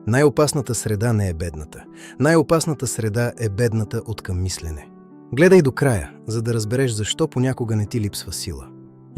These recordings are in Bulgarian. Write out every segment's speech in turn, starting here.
Най-опасната среда не е бедната. Най-опасната среда е бедната откъм мислене. Гледай до края, за да разбереш защо понякога не ти липсва сила.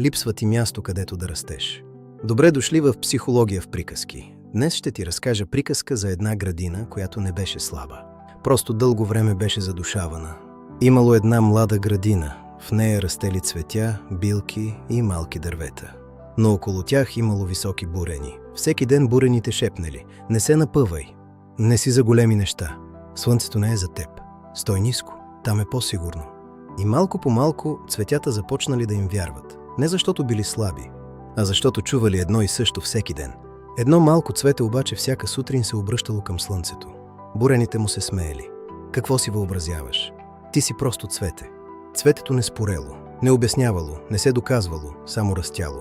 Липсва ти място, където да растеш. Добре дошли в Психология в приказки. Днес ще ти разкажа приказка за една градина, която не беше слаба. Просто дълго време беше задушавана. Имало една млада градина. В нея растели цветя, билки и малки дървета. Но около тях имало високи бурени. Всеки ден бурените шепнели: „Не се напъвай, не си за големи неща. Слънцето не е за теб. Стой ниско, там е по-сигурно.“ И малко по малко цветята започнали да им вярват. Не защото били слаби, а защото чували едно и също всеки ден. Едно малко цвете обаче всяка сутрин се обръщало към слънцето. Бурените му се смеели: „Какво си въобразяваш? Ти си просто цвете.“ Цветето не спорело, не обяснявало, не се доказвало, само растяло.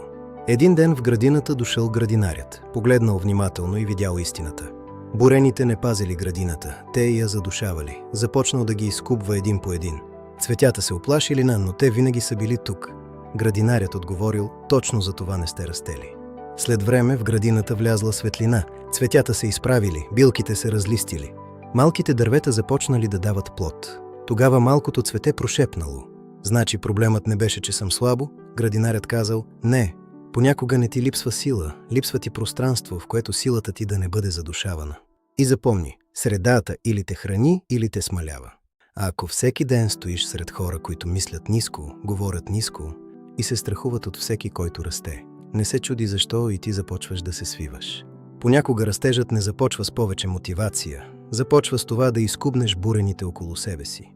Един ден в градината дошъл градинарят, погледнал внимателно и видял истината. Бурените не пазили градината, те я задушавали. Започнал да ги изкубва един по един. Цветята се оплашили, но те винаги са били тук. Градинарят отговорил: „Точно за това не сте растели.“ След време в градината влязла светлина, цветята се изправили, билките се разлистили. Малките дървета започнали да дават плод. Тогава малкото цвете прошепнало: „Значи проблемът не беше, че съм слабо?“ Градинарят казал: „Не, понякога не ти липсва сила, липсва ти пространство, в което силата ти да не бъде задушавана. И запомни, средата или те храни, или те смалява. А ако всеки ден стоиш сред хора, които мислят ниско, говорят ниско и се страхуват от всеки, който расте, не се чуди защо и ти започваш да се свиваш. Понякога растежът не започва с повече мотивация, започва с това да изкубнеш бурените около себе си.